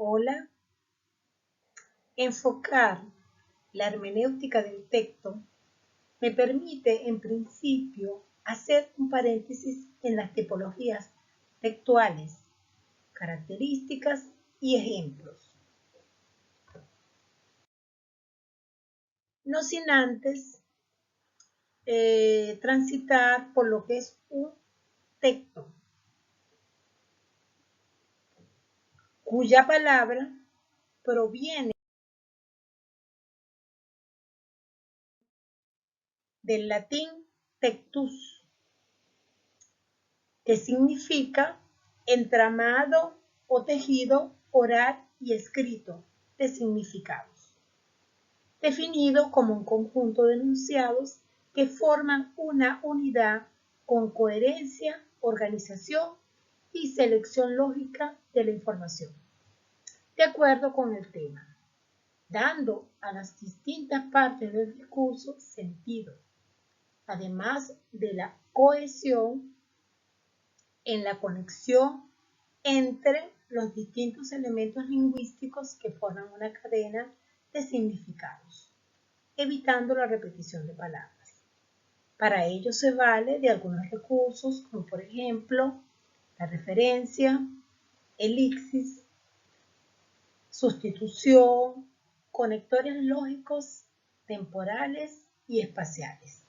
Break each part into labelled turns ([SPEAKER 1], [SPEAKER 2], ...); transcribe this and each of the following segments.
[SPEAKER 1] Hola. Enfocar la hermenéutica del texto me permite, en principio, hacer un paréntesis en las tipologías textuales, características y ejemplos. No sin antes transitar por lo que es un texto, cuya palabra proviene del latín textus, que significa entramado o tejido oral y escrito de significados, definido como un conjunto de enunciados que forman una unidad con coherencia, organización y selección lógica de la información, de acuerdo con el tema, dando a las distintas partes del discurso sentido, además de la cohesión en la conexión entre los distintos elementos lingüísticos que forman una cadena de significados, evitando la repetición de palabras. Para ello se vale de algunos recursos, como por ejemplo la referencia, elipsis, sustitución, conectores lógicos, temporales y espaciales.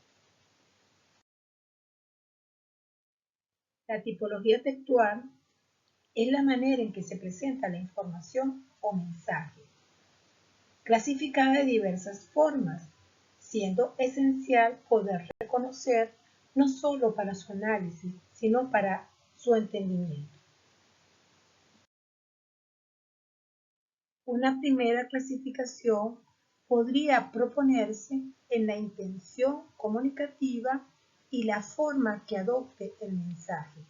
[SPEAKER 1] La tipología textual es la manera en que se presenta la información o mensaje, clasificada de diversas formas, siendo esencial poder reconocer no solo para su análisis, sino para su entendimiento. Una primera clasificación podría proponerse en la intención comunicativa y la forma que adopte el mensaje.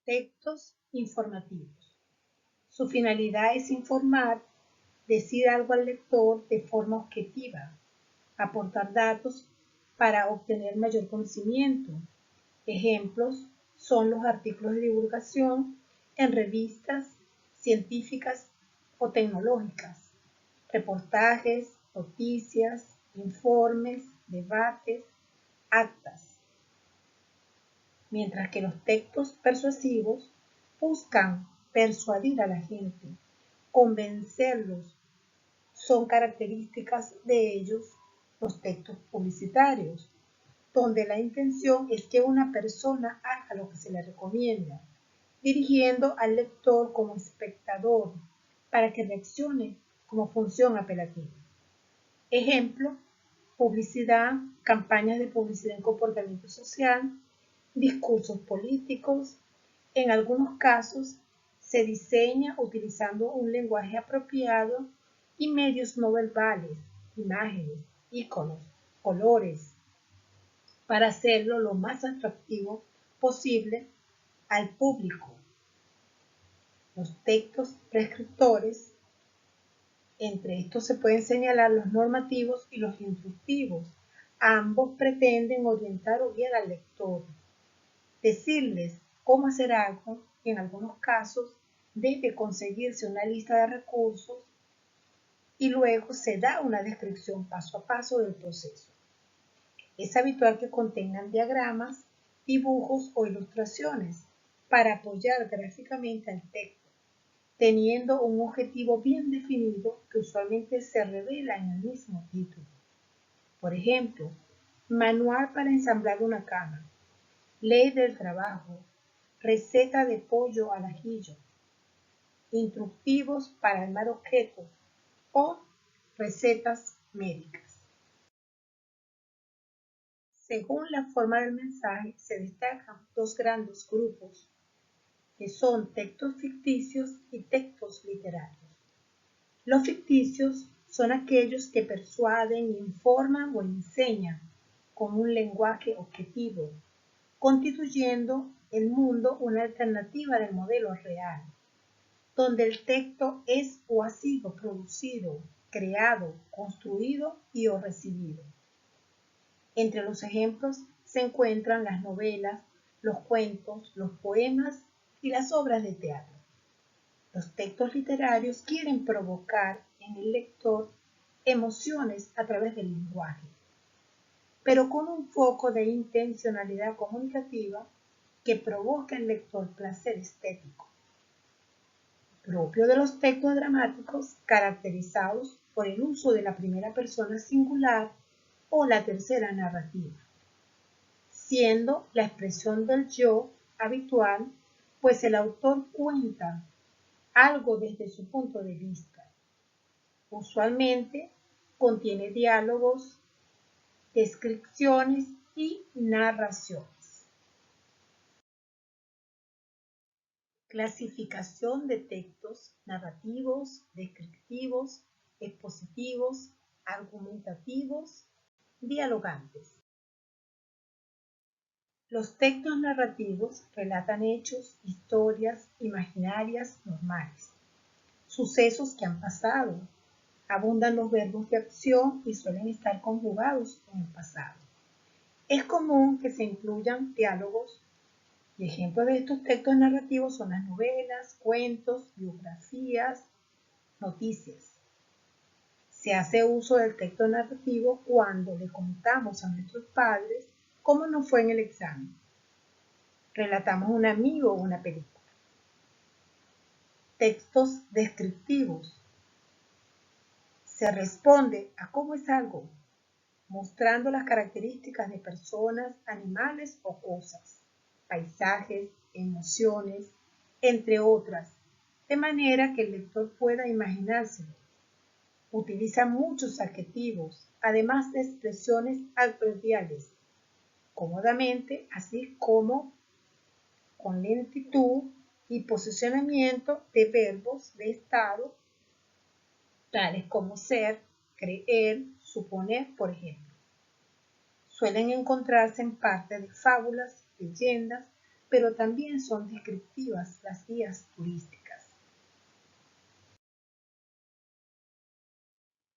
[SPEAKER 1] Textos informativos. Su finalidad es informar, decir algo al lector de forma objetiva, aportar datos para obtener mayor conocimiento. Ejemplos son los artículos de divulgación en revistas científicas o tecnológicas, reportajes, noticias, informes, debates, actas. Mientras que los textos persuasivos buscan persuadir a la gente, convencerlos. Son características de ellos los textos publicitarios, donde la intención es que una persona haga lo que se le recomienda, dirigiendo al lector como espectador para que reaccione como función apelativa. Ejemplo, publicidad, campañas de publicidad en comportamiento social, discursos políticos. En algunos casos se diseña utilizando un lenguaje apropiado y medios no verbales, imágenes, iconos, colores, para hacerlo lo más atractivo posible al público. Los textos prescriptores, entre estos se pueden señalar los normativos y los instructivos. Ambos pretenden orientar o guiar al lector, decirles cómo hacer algo, y en algunos casos debe conseguirse una lista de recursos y luego se da una descripción paso a paso del proceso. Es habitual que contengan diagramas, dibujos o ilustraciones para apoyar gráficamente al texto, teniendo un objetivo bien definido que usualmente se revela en el mismo título. Por ejemplo, manual para ensamblar una cama, ley del trabajo, receta de pollo al ajillo, instructivos para armar objetos o recetas médicas. Según la forma del mensaje, se destacan dos grandes grupos, que son textos ficticios y textos literarios. Los ficticios son aquellos que persuaden, informan o enseñan con un lenguaje objetivo, constituyendo el mundo una alternativa del modelo real, donde el texto es o ha sido producido, creado, construido y o recibido. Entre los ejemplos se encuentran las novelas, los cuentos, los poemas y las obras de teatro. Los textos literarios quieren provocar en el lector emociones a través del lenguaje, pero con un foco de intencionalidad comunicativa que provoca en el lector placer estético, propio de los textos dramáticos caracterizados por el uso de la primera persona singular o la tercera narrativa, siendo la expresión del yo habitual, pues el autor cuenta algo desde su punto de vista. Usualmente contiene diálogos, descripciones y narraciones. Clasificación de textos narrativos, descriptivos, expositivos, argumentativos, dialogantes. Los textos narrativos relatan hechos, historias imaginarias normales, sucesos que han pasado. Abundan los verbos de acción y suelen estar conjugados en el pasado. Es común que se incluyan diálogos y ejemplos de estos textos narrativos son las novelas, cuentos, biografías, noticias. Se hace uso del texto narrativo cuando le contamos a nuestros padres cómo nos fue en el examen. Relatamos un amigo o una película. Textos descriptivos. Se responde a cómo es algo, mostrando las características de personas, animales o cosas, paisajes, emociones, entre otras, de manera que el lector pueda imaginárselo. Utiliza muchos adjetivos, además de expresiones adverbiales, cómodamente, así como con lentitud y posicionamiento de verbos de estado, tales como ser, creer, suponer, por ejemplo. Suelen encontrarse en parte de fábulas, leyendas, pero también son descriptivas las guías turísticas.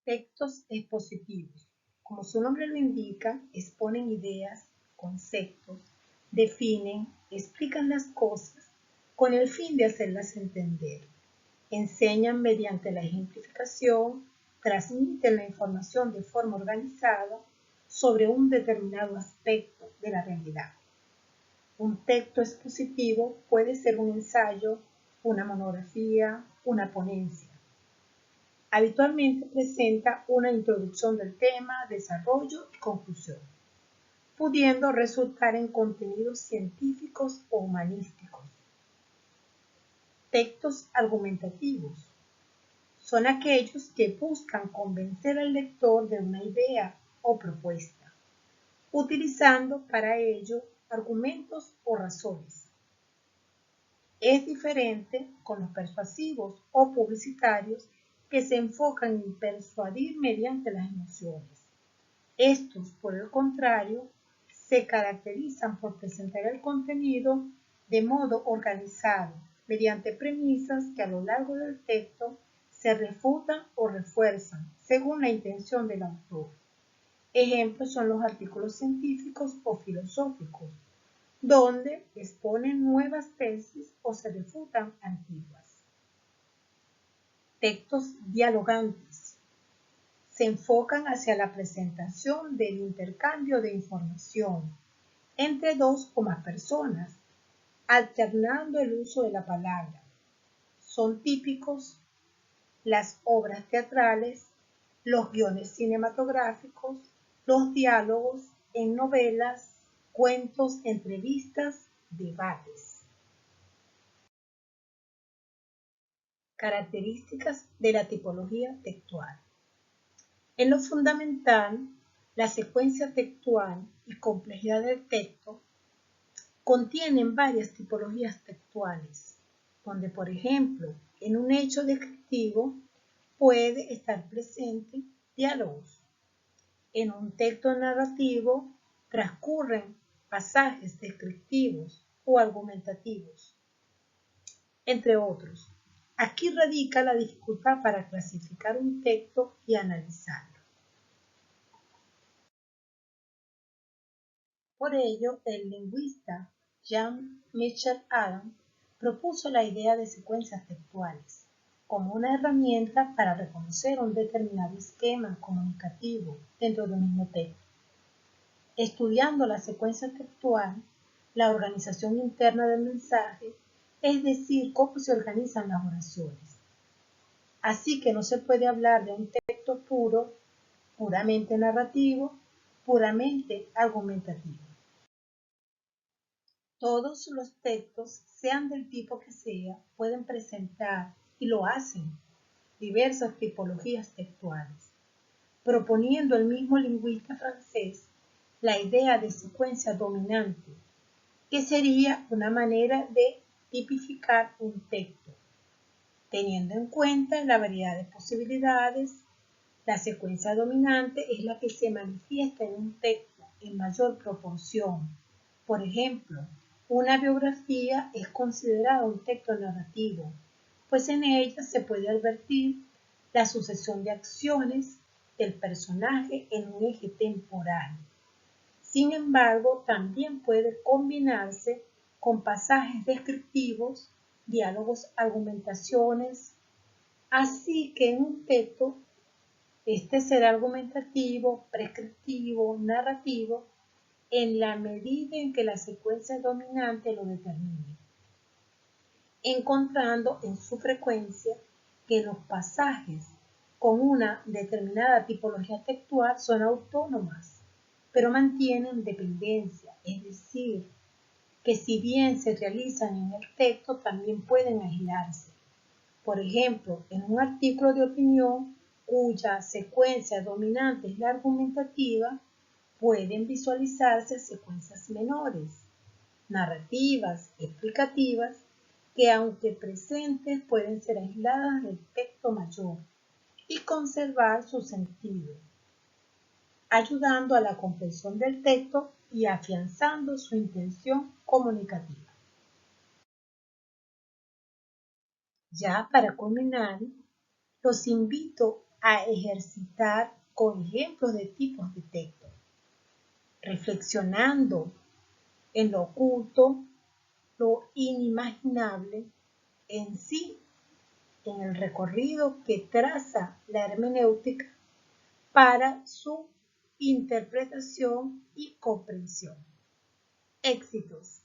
[SPEAKER 1] Textos expositivos. Como su nombre lo indica, exponen ideas, conceptos, definen, explican las cosas con el fin de hacerlas entender. Enseñan mediante la ejemplificación, transmiten la información de forma organizada sobre un determinado aspecto de la realidad. Un texto expositivo puede ser un ensayo, una monografía, una ponencia. Habitualmente presenta una introducción del tema, desarrollo y conclusión, pudiendo resultar en contenidos científicos o humanísticos. Textos argumentativos. Son aquellos que buscan convencer al lector de una idea o propuesta, utilizando para ello argumentos o razones. Es diferente con los persuasivos o publicitarios que se enfocan en persuadir mediante las emociones. Estos, por el contrario, se caracterizan por presentar el contenido de modo organizado, mediante premisas que a lo largo del texto se refutan o refuerzan según la intención del autor. Ejemplos son los artículos científicos o filosóficos, donde exponen nuevas tesis o se refutan antiguas. Textos dialogantes. Se enfocan hacia la presentación del intercambio de información entre dos o más personas, alternando el uso de la palabra. Son típicos las obras teatrales, los guiones cinematográficos, los diálogos en novelas, cuentos, entrevistas, debates. Características de la tipología textual. En lo fundamental, la secuencia textual y complejidad del texto contienen varias tipologías textuales, donde, por ejemplo, en un hecho descriptivo puede estar presente diálogos. En un texto narrativo transcurren pasajes descriptivos o argumentativos, entre otros. Aquí radica la dificultad para clasificar un texto y analizarlo. Por ello, el lingüista Jean-Michel Adam propuso la idea de secuencias textuales como una herramienta para reconocer un determinado esquema comunicativo dentro de un mismo texto. Estudiando la secuencia textual, la organización interna del mensaje, es decir, cómo se organizan las oraciones. Así que no se puede hablar de un texto puro, puramente narrativo, puramente argumentativo. Todos los textos, sean del tipo que sea, pueden presentar, y lo hacen, diversas tipologías textuales, proponiendo el mismo lingüista francés la idea de secuencia dominante, que sería una manera de tipificar un texto, teniendo en cuenta la variedad de posibilidades. La secuencia dominante es la que se manifiesta en un texto en mayor proporción. Por ejemplo, una biografía es considerada un texto narrativo, pues en ella se puede advertir la sucesión de acciones del personaje en un eje temporal. Sin embargo, también puede combinarse con pasajes descriptivos, diálogos, argumentaciones, así que en un texto este será argumentativo, prescriptivo, narrativo, en la medida en que la secuencia dominante lo determine, encontrando en su frecuencia que los pasajes con una determinada tipología textual son autónomas, pero mantienen dependencia, es decir, que si bien se realizan en el texto, también pueden aislarse. Por ejemplo, en un artículo de opinión cuya secuencia dominante es la argumentativa, pueden visualizarse secuencias menores, narrativas, explicativas, que aunque presentes pueden ser aisladas del texto mayor y conservar su sentido, ayudando a la comprensión del texto y afianzando su intención comunicativa. Ya para culminar, los invito a ejercitar con ejemplos de tipos de texto, reflexionando en lo oculto, lo inimaginable en sí, en el recorrido que traza la hermenéutica para su interpretación y comprensión. Éxitos.